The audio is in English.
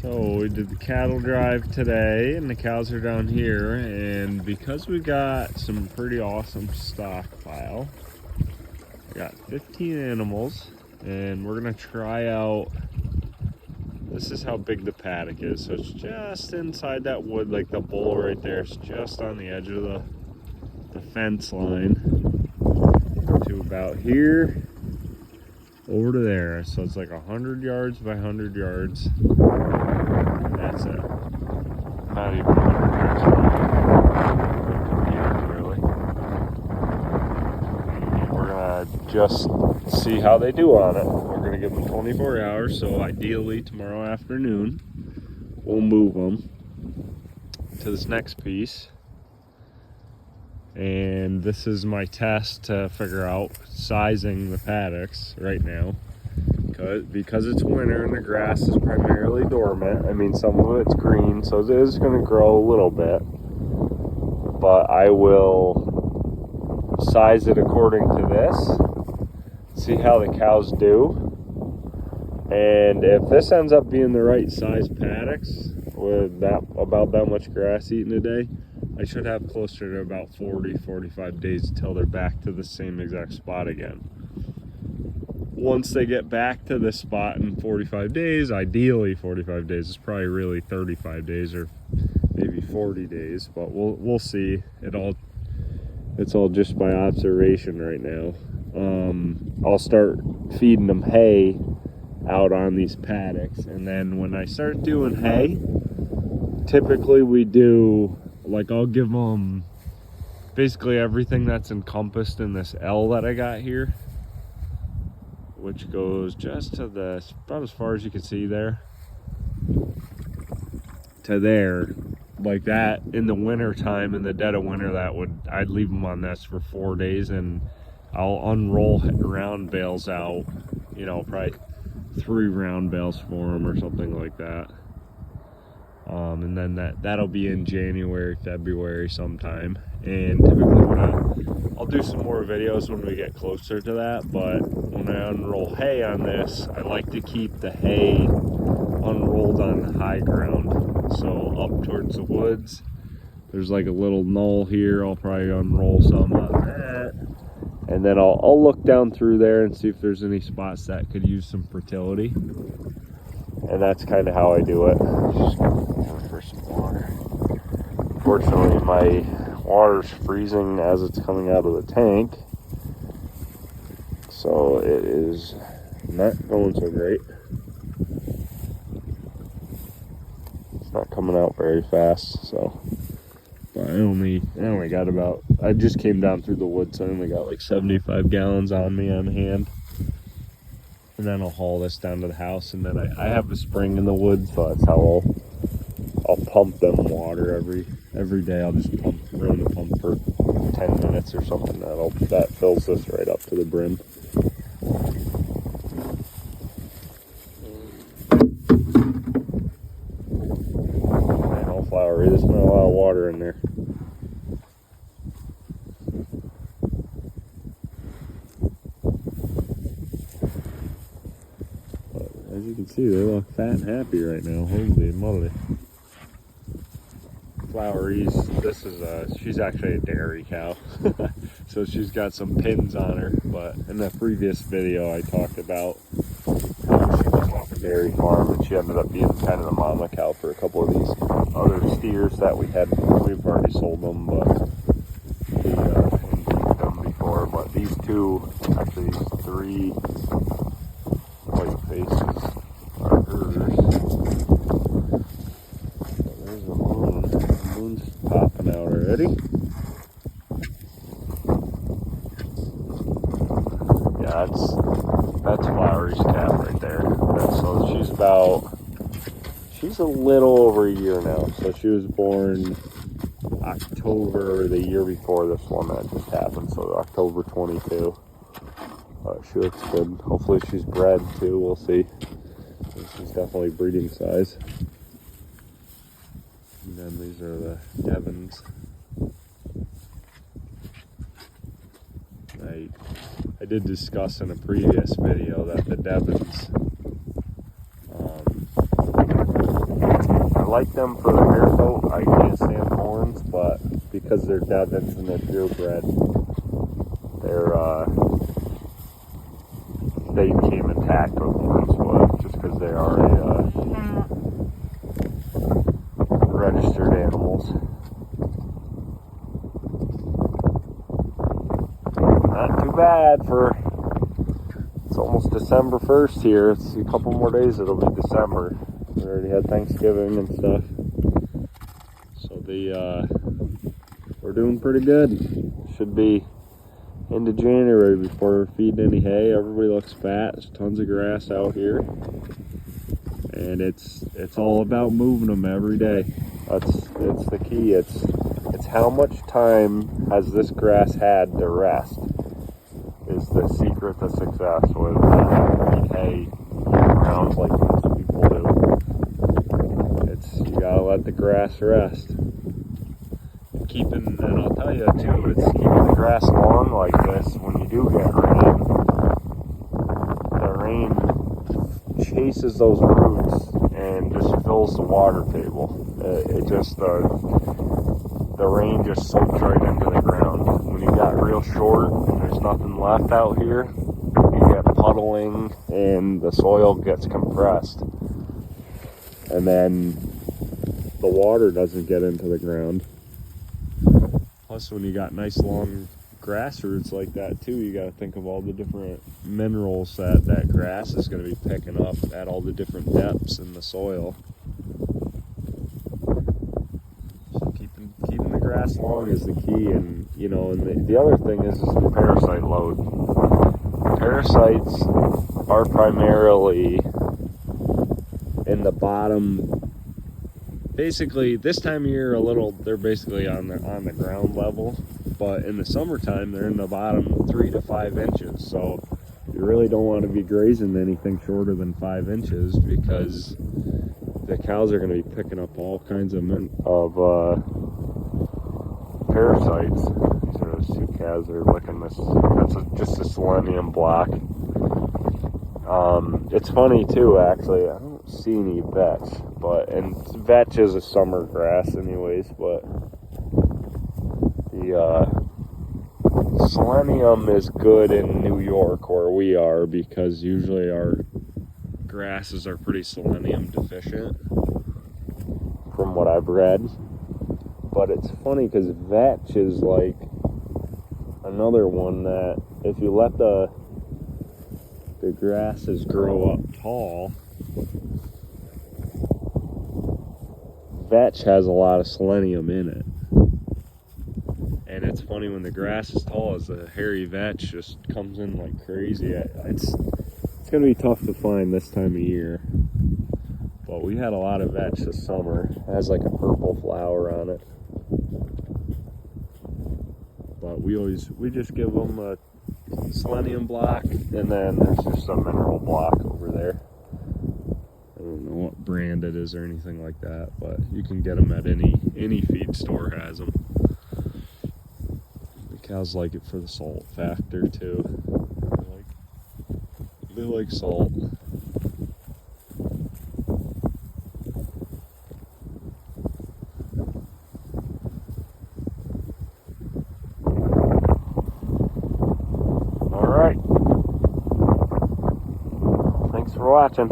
So we did the cattle drive today, and the cows are down here, and because we got some pretty awesome stockpile, we got 15 animals, and we're gonna try out. This is how big the paddock is. So it's just inside that wood, like the bull right there. It's just on the edge of the fence line to about here over to there. So it's like 100 yards by 100 yards. That's it. Not even 100 yards really. And we're gonna just see how they do on it. We're gonna give them 24 hours, so ideally tomorrow afternoon we'll move them to this next piece. And this is my test to figure out sizing the paddocks right now. Because it's winter and the grass is primarily dormant. I mean, some of it's green, so it is going to grow a little bit. But I will size it according to this, see how the cows do. And if this ends up being the right size paddocks with about that much grass eaten a day, I should have closer to about 40-45 days until they're back to the same exact spot again. Once they get back to this spot in 45 days, ideally 45 days, it's probably really 35 days or maybe 40 days, but we'll see. It's all just by observation right now. I'll start feeding them hay out on these paddocks, and then when I start doing hay, typically we do, like, I'll give them basically everything that's encompassed in this L that I got here, which goes just to about as far as you can see there, to there. Like that in the winter time, in the dead of winter, I'd leave them on this for 4 days, and I'll unroll round bales out, you know, probably 3 round bales for them or something like that. And then that'll be in January, February sometime. And typically I'll do some more videos when we get closer to that, but when I unroll hay on this, I like to keep the hay unrolled on high ground. So up towards the woods, there's like a little knoll here. I'll probably unroll some on that. And then I'll look down through there and see if there's any spots that could use some fertility. And that's kind of how I do it. Just going for some water. Fortunately, my water's freezing as it's coming out of the tank, so it is not going so great. It's not coming out very fast, so. But I only got about, I just came down through the woods, so I only got like 75 gallons on me on hand. And then I'll haul this down to the house, and then I have a spring in the woods, so that's how I'll pump them water every day. I'll just run the pump for 10 minutes or something. That fills this right up to the brim. And all flowery. There's not a lot of water in there. As you can see, they look fat and happy right now. Holy moly. Floweries, she's actually a dairy cow. So she's got some pins on her, but in the previous video I talked about how she was off a dairy farm, and she ended up being kind of the mama cow for a couple of these other steers that we've already sold them, but we couldn't keep them before. But these two, actually these 3 white faces are hers. So there's the moon. The moon's popping out already. Yeah, that's Flowery's calf right there. So she's a little over a year now. So she was born October the year before this one that just happened. So October 22. She looks good. Hopefully she's bred too. We'll see. She's definitely breeding size. And then these are the Devons. I did discuss in a previous video that the Devons like them for the hair coat. I can't stand horns, but because they're Devons and they're purebred, they came intact with horns, but just because they are registered animals. Not too bad for, it's almost December 1st here. It's a couple more days, it'll be December. We already had Thanksgiving and stuff. So we're doing pretty good. Should be into January before we're feeding any hay. Everybody looks fat. There's tons of grass out here. And it's all about moving them every day. It's the key. It's how much time has this grass had to rest is the secret to success with feed hay year round like most people do. You gotta let the grass rest. And I'll tell you too, it's keeping the grass long like this. When you do get rain, the rain chases those roots and just fills the water table. The rain just soaks right into the ground. When you got real short and there's nothing left out here, you get puddling and the soil gets compressed. And then the water doesn't get into the ground. Plus, when you got nice long grass roots like that too, you got to think of all the different minerals that grass is going to be picking up at all the different depths in the soil. So keeping the grass long is the key, and the other thing is the parasite load. Parasites are primarily in the bottom. Basically, this time of year, they're basically on the ground level, but in the summertime, they're in the bottom 3 to 5 inches. So you really don't want to be grazing anything shorter than 5 inches because the cows are going to be picking up all kinds of parasites. These are those two calves that are licking this. That's just a selenium block. It's funny too, actually. I don't see any vetch, and vetch is a summer grass, anyways. But the selenium is good in New York, where we are, because usually our grasses are pretty selenium deficient, from what I've read. But it's funny because vetch is like another one that if you let the grasses grow up tall, vetch has a lot of selenium in it. And it's funny, when the grass is tall, as the hairy vetch just comes in like crazy. It's going to be tough to find this time of year. But we had a lot of vetch this summer. It has like a purple flower on it. But we just give them a selenium block, and then there's just a mineral block over there. I don't know what brand it is or anything like that, but you can get them at any feed store has them. The cows like it for the salt factor too. They like salt. All right. Thanks for watching.